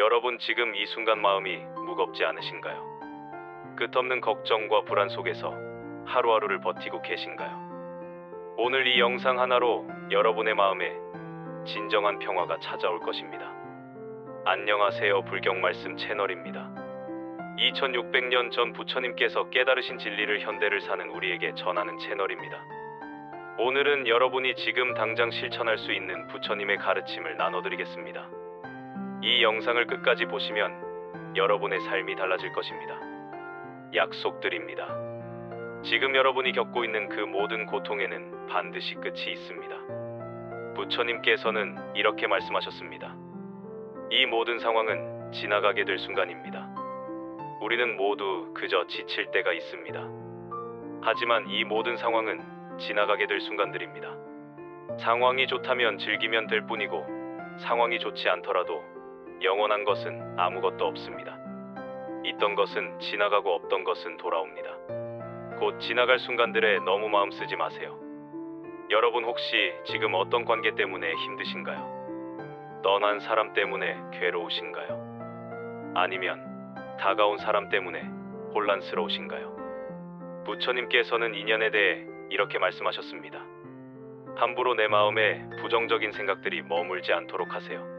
여러분 지금 이 순간 마음이 무겁지 않으신가요? 끝없는 걱정과 불안 속에서 하루하루를 버티고 계신가요? 오늘 이 영상 하나로 여러분의 마음에 진정한 평화가 찾아올 것입니다. 안녕하세요. 불경말씀 채널입니다. 2600년 전 부처님께서 깨달으신 진리를 현대를 사는 우리에게 전하는 채널입니다. 오늘은 여러분이 지금 당장 실천할 수 있는 부처님의 가르침을 나눠드리겠습니다. 이 영상을 끝까지 보시면 여러분의 삶이 달라질 것입니다. 약속드립니다. 지금 여러분이 겪고 있는 그 모든 고통에는 반드시 끝이 있습니다. 부처님께서는 이렇게 말씀하셨습니다. 이 모든 상황은 지나가게 될 순간입니다. 우리는 모두 그저 지칠 때가 있습니다. 하지만 이 모든 상황은 지나가게 될 순간들입니다. 상황이 좋다면 즐기면 될 뿐이고 상황이 좋지 않더라도 영원한 것은 아무것도 없습니다. 있던 것은 지나가고 없던 것은 돌아옵니다. 곧 지나갈 순간들에 너무 마음 쓰지 마세요. 여러분 혹시 지금 어떤 관계 때문에 힘드신가요? 떠난 사람 때문에 괴로우신가요? 아니면 다가온 사람 때문에 혼란스러우신가요? 부처님께서는 인연에 대해 이렇게 말씀하셨습니다. 함부로 내 마음에 부정적인 생각들이 머물지 않도록 하세요.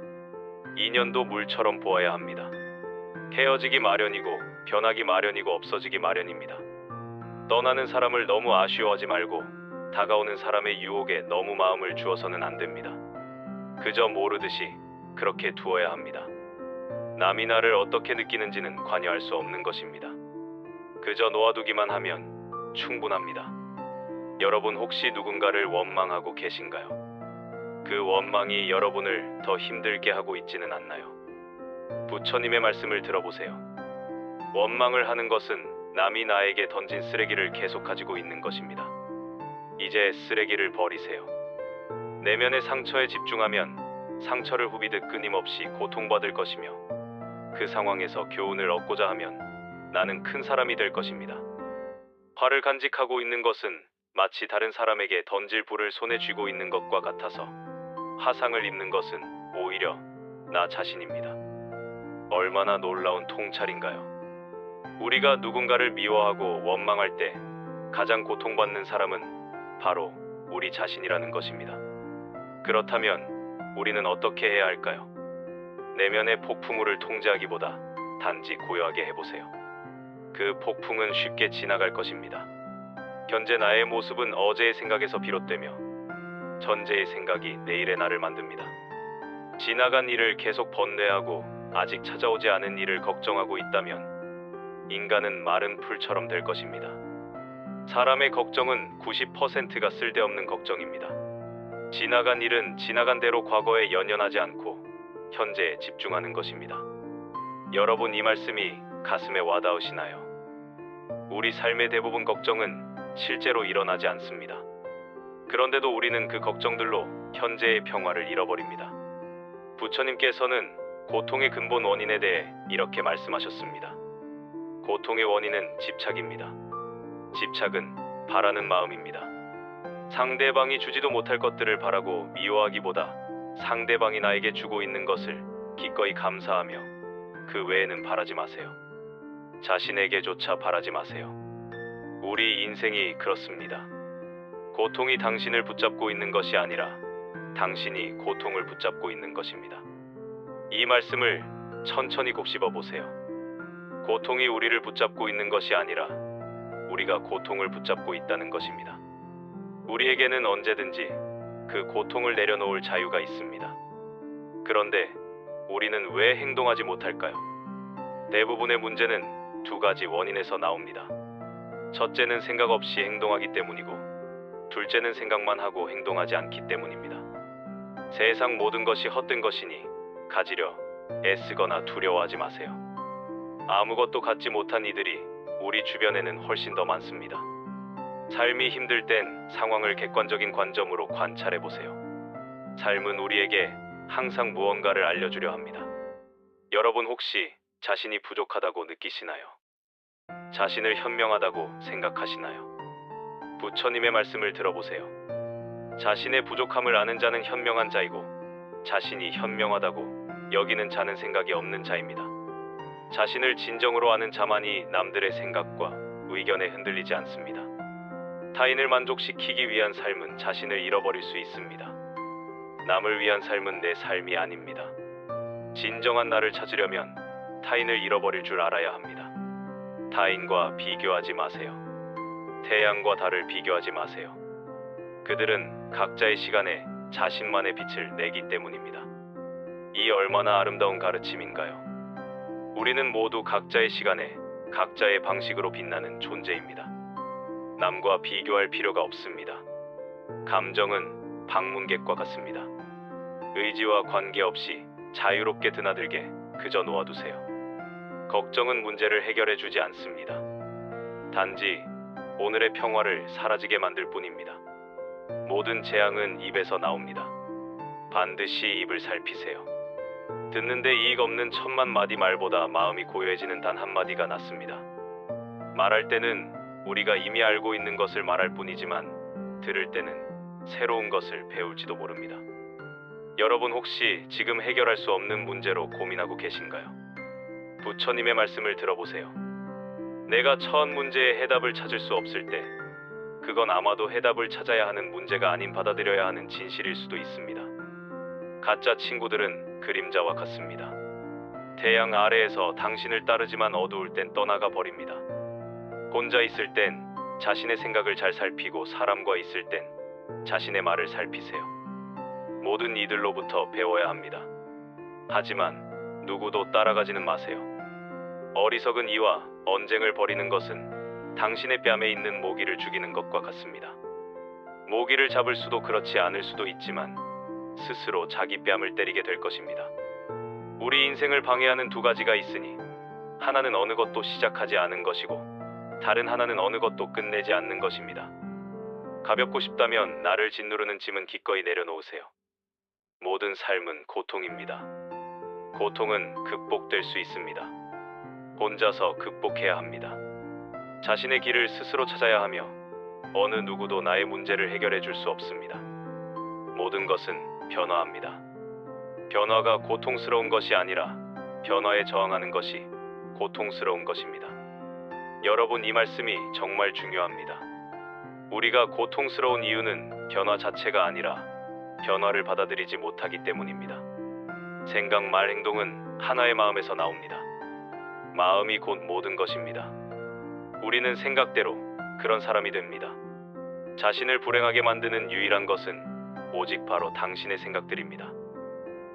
인연도 물처럼 보아야 합니다. 헤어지기 마련이고 변하기 마련이고 없어지기 마련입니다. 떠나는 사람을 너무 아쉬워하지 말고 다가오는 사람의 유혹에 너무 마음을 주어서는 안 됩니다. 그저 모르듯이 그렇게 두어야 합니다. 남이 나를 어떻게 느끼는지는 관여할 수 없는 것입니다. 그저 놓아두기만 하면 충분합니다. 여러분 혹시 누군가를 원망하고 계신가요? 그 원망이 여러분을 더 힘들게 하고 있지는 않나요? 부처님의 말씀을 들어보세요. 원망을 하는 것은 남이 나에게 던진 쓰레기를 계속 가지고 있는 것입니다. 이제 쓰레기를 버리세요. 내면의 상처에 집중하면 상처를 후비듯 끊임없이 고통받을 것이며 그 상황에서 교훈을 얻고자 하면 나는 큰 사람이 될 것입니다. 화를 간직하고 있는 것은 마치 다른 사람에게 던질 불을 손에 쥐고 있는 것과 같아서 화상을 입는 것은 오히려 나 자신입니다. 얼마나 놀라운 통찰인가요? 우리가 누군가를 미워하고 원망할 때 가장 고통받는 사람은 바로 우리 자신이라는 것입니다. 그렇다면 우리는 어떻게 해야 할까요? 내면의 폭풍우를 통제하기보다 단지 고요하게 해보세요. 그 폭풍은 쉽게 지나갈 것입니다. 현재 나의 모습은 어제의 생각에서 비롯되며 전제의 생각이 내일의 나를 만듭니다. 지나간 일을 계속 번뇌하고 아직 찾아오지 않은 일을 걱정하고 있다면 인간은 마른 풀처럼 될 것입니다. 사람의 걱정은 90%가 쓸데없는 걱정입니다. 지나간 일은 지나간 대로 과거에 연연하지 않고 현재에 집중하는 것입니다. 여러분 이 말씀이 가슴에 와닿으시나요? 우리 삶의 대부분 걱정은 실제로 일어나지 않습니다. 그런데도 우리는 그 걱정들로 현재의 평화를 잃어버립니다. 부처님께서는 고통의 근본 원인에 대해 이렇게 말씀하셨습니다. 고통의 원인은 집착입니다. 집착은 바라는 마음입니다. 상대방이 주지도 못할 것들을 바라고 미워하기보다 상대방이 나에게 주고 있는 것을 기꺼이 감사하며 그 외에는 바라지 마세요. 자신에게조차 바라지 마세요. 우리 인생이 그렇습니다. 고통이 당신을 붙잡고 있는 것이 아니라 당신이 고통을 붙잡고 있는 것입니다. 이 말씀을 천천히 곱씹어 보세요. 고통이 우리를 붙잡고 있는 것이 아니라 우리가 고통을 붙잡고 있다는 것입니다. 우리에게는 언제든지 그 고통을 내려놓을 자유가 있습니다. 그런데 우리는 왜 행동하지 못할까요? 대부분의 문제는 두 가지 원인에서 나옵니다. 첫째는 생각 없이 행동하기 때문이고 둘째는 생각만 하고 행동하지 않기 때문입니다. 세상 모든 것이 헛된 것이니 가지려 애쓰거나 두려워하지 마세요. 아무것도 갖지 못한 이들이 우리 주변에는 훨씬 더 많습니다. 삶이 힘들 땐 상황을 객관적인 관점으로 관찰해 보세요. 삶은 우리에게 항상 무언가를 알려주려 합니다. 여러분 혹시 자신이 부족하다고 느끼시나요? 자신을 현명하다고 생각하시나요? 부처님의 말씀을 들어보세요. 자신의 부족함을 아는 자는 현명한 자이고 자신이 현명하다고 여기는 자는 생각이 없는 자입니다. 자신을 진정으로 아는 자만이 남들의 생각과 의견에 흔들리지 않습니다. 타인을 만족시키기 위한 삶은 자신을 잃어버릴 수 있습니다. 남을 위한 삶은 내 삶이 아닙니다. 진정한 나를 찾으려면 타인을 잃어버릴 줄 알아야 합니다. 타인과 비교하지 마세요. 태양과 달을 비교하지 마세요. 그들은 각자의 시간에 자신만의 빛을 내기 때문입니다. 이 얼마나 아름다운 가르침인가요? 우리는 모두 각자의 시간에 각자의 방식으로 빛나는 존재입니다. 남과 비교할 필요가 없습니다. 감정은 방문객과 같습니다. 의지와 관계없이 자유롭게 드나들게 그저 놓아두세요. 걱정은 문제를 해결해 주지 않습니다. 단지 오늘의 평화를 사라지게 만들 뿐입니다. 모든 재앙은 입에서 나옵니다. 반드시 입을 살피세요. 듣는데 이익 없는 천만 마디 말보다 마음이 고요해지는 단 한마디가 낫습니다. 말할 때는 우리가 이미 알고 있는 것을 말할 뿐이지만 들을 때는 새로운 것을 배울지도 모릅니다. 여러분 혹시 지금 해결할 수 없는 문제로 고민하고 계신가요? 부처님의 말씀을 들어보세요. 내가 처한 문제의 해답을 찾을 수 없을 때 그건 아마도 해답을 찾아야 하는 문제가 아닌 받아들여야 하는 진실일 수도 있습니다. 가짜 친구들은 그림자와 같습니다. 태양 아래에서 당신을 따르지만 어두울 땐 떠나가 버립니다. 혼자 있을 땐 자신의 생각을 잘 살피고 사람과 있을 땐 자신의 말을 살피세요. 모든 이들로부터 배워야 합니다. 하지만 누구도 따라가지는 마세요. 어리석은 이와 언쟁을 벌이는 것은 당신의 뺨에 있는 모기를 죽이는 것과 같습니다. 모기를 잡을 수도 그렇지 않을 수도 있지만 스스로 자기 뺨을 때리게 될 것입니다. 우리 인생을 방해하는 두 가지가 있으니 하나는 어느 것도 시작하지 않은 것이고 다른 하나는 어느 것도 끝내지 않는 것입니다. 가볍고 싶다면 나를 짓누르는 짐은 기꺼이 내려놓으세요. 모든 삶은 고통입니다. 고통은 극복될 수 있습니다. 혼자서 극복해야 합니다. 자신의 길을 스스로 찾아야 하며 어느 누구도 나의 문제를 해결해 줄 수 없습니다. 모든 것은 변화합니다. 변화가 고통스러운 것이 아니라 변화에 저항하는 것이 고통스러운 것입니다. 여러분, 이 말씀이 정말 중요합니다. 우리가 고통스러운 이유는 변화 자체가 아니라 변화를 받아들이지 못하기 때문입니다. 생각, 말, 행동은 하나의 마음에서 나옵니다. 마음이 곧 모든 것입니다. 우리는 생각대로 그런 사람이 됩니다. 자신을 불행하게 만드는 유일한 것은 오직 바로 당신의 생각들입니다.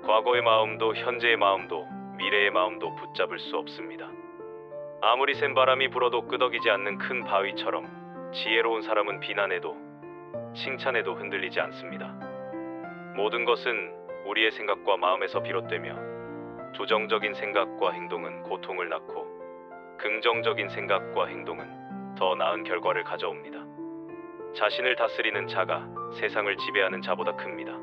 과거의 마음도 현재의 마음도 미래의 마음도 붙잡을 수 없습니다. 아무리 센 바람이 불어도 끄덕이지 않는 큰 바위처럼 지혜로운 사람은 비난해도 칭찬해도 흔들리지 않습니다. 모든 것은 우리의 생각과 마음에서 비롯되며 부정적인 생각과 행동은 고통을 낳고 긍정적인 생각과 행동은 더 나은 결과를 가져옵니다. 자신을 다스리는 자가 세상을 지배하는 자보다 큽니다.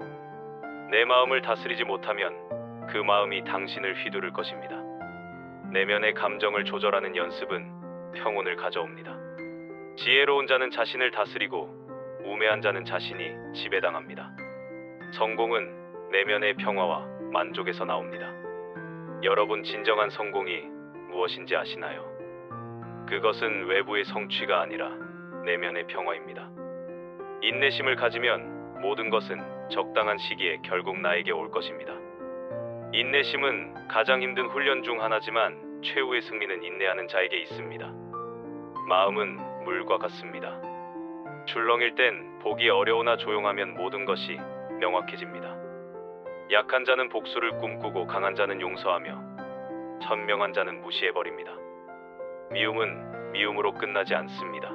내 마음을 다스리지 못하면 그 마음이 당신을 휘두를 것입니다. 내면의 감정을 조절하는 연습은 평온을 가져옵니다. 지혜로운 자는 자신을 다스리고 우매한 자는 자신이 지배당합니다. 성공은 내면의 평화와 만족에서 나옵니다. 여러분, 진정한 성공이 무엇인지 아시나요? 그것은 외부의 성취가 아니라 내면의 평화입니다. 인내심을 가지면 모든 것은 적당한 시기에 결국 나에게 올 것입니다. 인내심은 가장 힘든 훈련 중 하나지만 최후의 승리는 인내하는 자에게 있습니다. 마음은 물과 같습니다. 출렁일 땐 보기 어려우나 조용하면 모든 것이 명확해집니다. 약한 자는 복수를 꿈꾸고 강한 자는 용서하며 현명한 자는 무시해버립니다. 미움은 미움으로 끝나지 않습니다.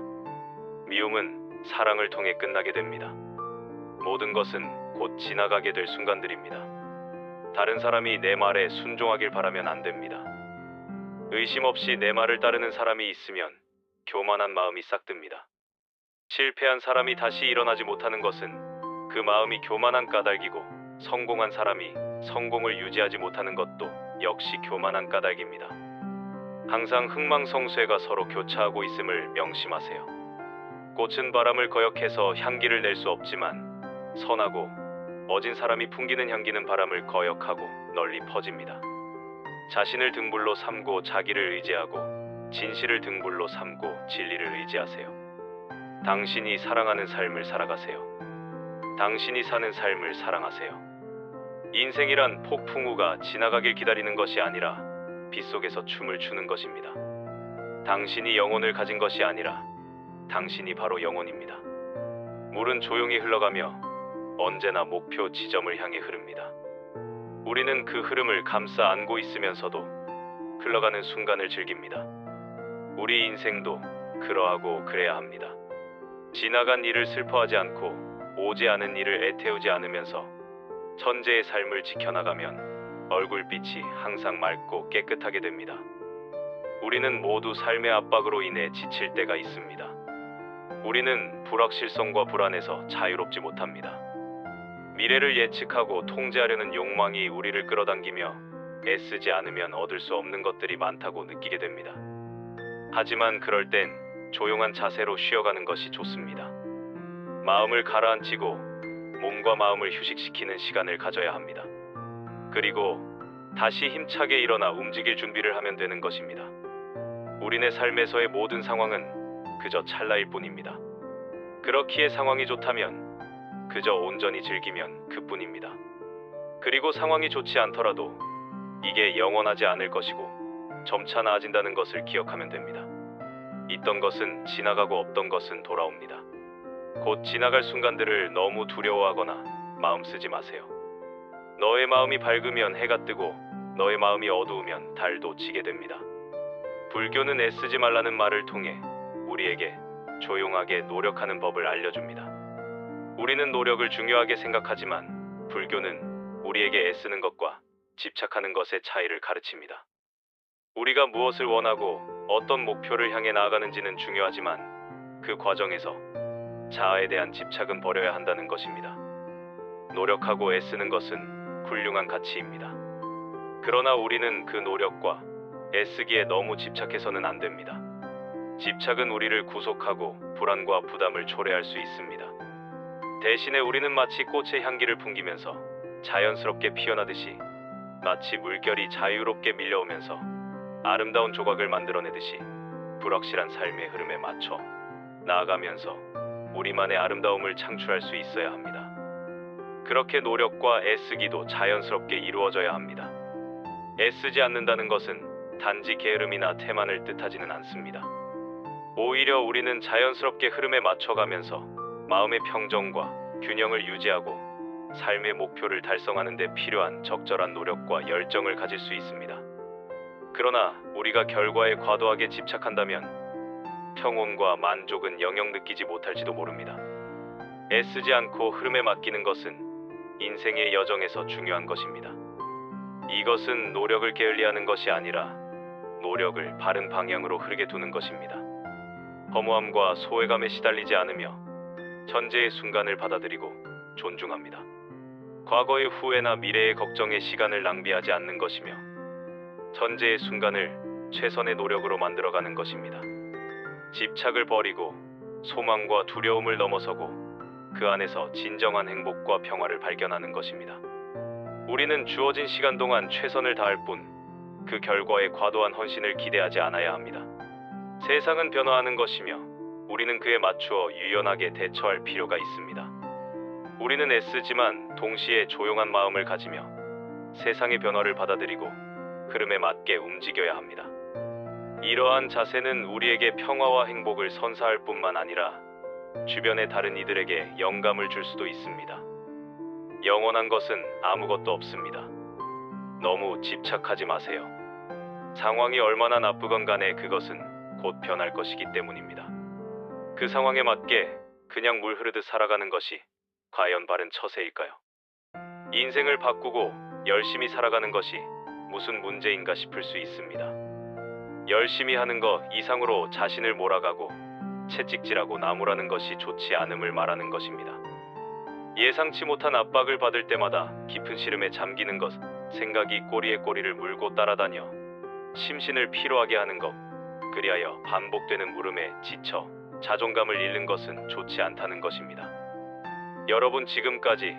미움은 사랑을 통해 끝나게 됩니다. 모든 것은 곧 지나가게 될 순간들입니다. 다른 사람이 내 말에 순종하길 바라면 안 됩니다. 의심 없이 내 말을 따르는 사람이 있으면 교만한 마음이 싹 듭니다. 실패한 사람이 다시 일어나지 못하는 것은 그 마음이 교만한 까닭이고, 성공한 사람이 성공을 유지하지 못하는 것도 역시 교만한 까닭입니다. 항상 흥망성쇠가 서로 교차하고 있음을 명심하세요. 꽃은 바람을 거역해서 향기를 낼 수 없지만 선하고 어진 사람이 풍기는 향기는 바람을 거역하고 널리 퍼집니다. 자신을 등불로 삼고 자기를 의지하고 진실을 등불로 삼고 진리를 의지하세요. 당신이 사랑하는 삶을 살아가세요. 당신이 사는 삶을 사랑하세요. 인생이란 폭풍우가 지나가길 기다리는 것이 아니라 빗속에서 춤을 추는 것입니다. 당신이 영혼을 가진 것이 아니라 당신이 바로 영혼입니다. 물은 조용히 흘러가며 언제나 목표 지점을 향해 흐릅니다. 우리는 그 흐름을 감싸 안고 있으면서도 흘러가는 순간을 즐깁니다. 우리 인생도 그러하고 그래야 합니다. 지나간 일을 슬퍼하지 않고 오지 않은 일을 애태우지 않으면서 천재의 삶을 지켜나가면 얼굴빛이 항상 맑고 깨끗하게 됩니다. 우리는 모두 삶의 압박으로 인해 지칠 때가 있습니다. 우리는 불확실성과 불안에서 자유롭지 못합니다. 미래를 예측하고 통제하려는 욕망이 우리를 끌어당기며 애쓰지 않으면 얻을 수 없는 것들이 많다고 느끼게 됩니다. 하지만 그럴 땐 조용한 자세로 쉬어가는 것이 좋습니다. 마음을 가라앉히고 몸과 마음을 휴식시키는 시간을 가져야 합니다. 그리고 다시 힘차게 일어나 움직일 준비를 하면 되는 것입니다. 우리네 삶에서의 모든 상황은 그저 찰나일 뿐입니다. 그렇기에 상황이 좋다면 그저 온전히 즐기면 그뿐입니다. 그리고 상황이 좋지 않더라도 이게 영원하지 않을 것이고 점차 나아진다는 것을 기억하면 됩니다. 있던 것은 지나가고 없던 것은 돌아옵니다. 곧 지나갈 순간들을 너무 두려워하거나 마음 쓰지 마세요. 너의 마음이 밝으면 해가 뜨고 너의 마음이 어두우면 달도 지게 됩니다. 불교는 애쓰지 말라는 말을 통해 우리에게 조용하게 노력하는 법을 알려줍니다. 우리는 노력을 중요하게 생각하지만 불교는 우리에게 애쓰는 것과 집착하는 것의 차이를 가르칩니다. 우리가 무엇을 원하고 어떤 목표를 향해 나아가는지는 중요하지만 그 과정에서 자아에 대한 집착은 버려야 한다는 것입니다. 노력하고 애쓰는 것은 훌륭한 가치입니다. 그러나 우리는 그 노력과 애쓰기에 너무 집착해서는 안 됩니다. 집착은 우리를 구속하고 불안과 부담을 초래할 수 있습니다. 대신에 우리는 마치 꽃의 향기를 풍기면서 자연스럽게 피어나듯이 마치 물결이 자유롭게 밀려오면서 아름다운 조각을 만들어내듯이 불확실한 삶의 흐름에 맞춰 나아가면서 우리만의 아름다움을 창출할 수 있어야 합니다. 그렇게 노력과 애쓰기도 자연스럽게 이루어져야 합니다. 애쓰지 않는다는 것은 단지 게으름이나 태만을 뜻하지는 않습니다. 오히려 우리는 자연스럽게 흐름에 맞춰가면서 마음의 평정과 균형을 유지하고 삶의 목표를 달성하는 데 필요한 적절한 노력과 열정을 가질 수 있습니다. 그러나 우리가 결과에 과도하게 집착한다면 평온과 만족은 영영 느끼지 못할지도 모릅니다. 애쓰지 않고 흐름에 맡기는 것은 인생의 여정에서 중요한 것입니다. 이것은 노력을 게을리하는 것이 아니라 노력을 바른 방향으로 흐르게 두는 것입니다. 허무함과 소외감에 시달리지 않으며 현재의 순간을 받아들이고 존중합니다. 과거의 후회나 미래의 걱정에 시간을 낭비하지 않는 것이며 현재의 순간을 최선의 노력으로 만들어가는 것입니다. 집착을 버리고 소망과 두려움을 넘어서고 그 안에서 진정한 행복과 평화를 발견하는 것입니다. 우리는 주어진 시간 동안 최선을 다할 뿐 그 결과에 과도한 헌신을 기대하지 않아야 합니다. 세상은 변화하는 것이며 우리는 그에 맞추어 유연하게 대처할 필요가 있습니다. 우리는 애쓰지만 동시에 조용한 마음을 가지며 세상의 변화를 받아들이고 흐름에 맞게 움직여야 합니다. 이러한 자세는 우리에게 평화와 행복을 선사할 뿐만 아니라 주변의 다른 이들에게 영감을 줄 수도 있습니다. 영원한 것은 아무것도 없습니다. 너무 집착하지 마세요. 상황이 얼마나 나쁘건 간에 그것은 곧 변할 것이기 때문입니다. 그 상황에 맞게 그냥 물 흐르듯 살아가는 것이 과연 바른 처세일까요? 인생을 바꾸고 열심히 살아가는 것이 무슨 문제인가 싶을 수 있습니다. 열심히 하는 것 이상으로 자신을 몰아가고 채찍질하고 나무라는 것이 좋지 않음을 말하는 것입니다. 예상치 못한 압박을 받을 때마다 깊은 시름에 잠기는 것, 생각이 꼬리에 꼬리를 물고 따라다녀 심신을 피로하게 하는 것, 그리하여 반복되는 물음에 지쳐 자존감을 잃는 것은 좋지 않다는 것입니다. 여러분 지금까지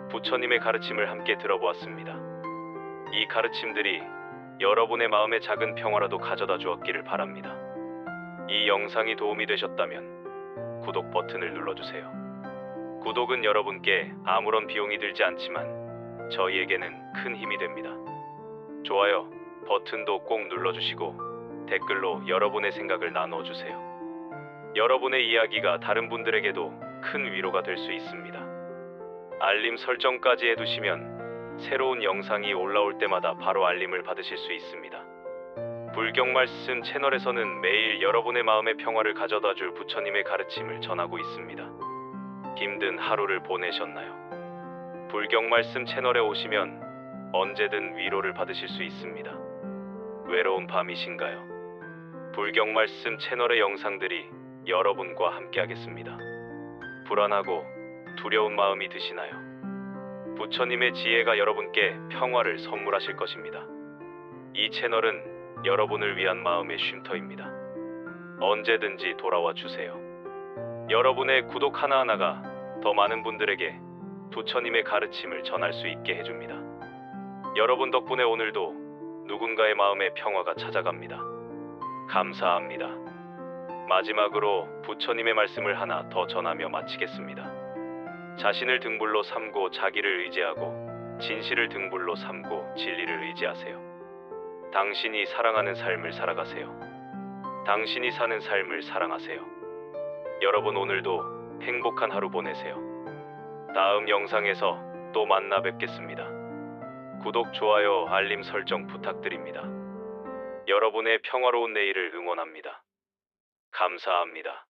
부처님의 가르침을 함께 들어보았습니다. 이 가르침들이 여러분의 마음에 작은 평화라도 가져다 주었기를 바랍니다. 이 영상이 도움이 되셨다면 구독 버튼을 눌러주세요. 구독은 여러분께 아무런 비용이 들지 않지만 저희에게는 큰 힘이 됩니다. 좋아요 버튼도 꼭 눌러주시고 댓글로 여러분의 생각을 나눠주세요. 여러분의 이야기가 다른 분들에게도 큰 위로가 될 수 있습니다. 알림 설정까지 해두시면 새로운 영상이 올라올 때마다 바로 알림을 받으실 수 있습니다. 불경말씀 채널에서는 매일 여러분의 마음의 평화를 가져다줄 부처님의 가르침을 전하고 있습니다. 힘든 하루를 보내셨나요? 불경말씀 채널에 오시면 언제든 위로를 받으실 수 있습니다. 외로운 밤이신가요? 불경말씀 채널의 영상들이 여러분과 함께하겠습니다. 불안하고 두려운 마음이 드시나요? 부처님의 지혜가 여러분께 평화를 선물하실 것입니다. 이 채널은 여러분을 위한 마음의 쉼터입니다. 언제든지 돌아와 주세요. 여러분의 구독 하나하나가 더 많은 분들에게 부처님의 가르침을 전할 수 있게 해줍니다. 여러분 덕분에 오늘도 누군가의 마음의 평화가 찾아갑니다. 감사합니다. 마지막으로 부처님의 말씀을 하나 더 전하며 마치겠습니다. 자신을 등불로 삼고 자기를 의지하고 진실을 등불로 삼고 진리를 의지하세요. 당신이 사랑하는 삶을 살아가세요. 당신이 사는 삶을 사랑하세요. 여러분 오늘도 행복한 하루 보내세요. 다음 영상에서 또 만나 뵙겠습니다. 구독, 좋아요, 알림 설정 부탁드립니다. 여러분의 평화로운 내일을 응원합니다. 감사합니다.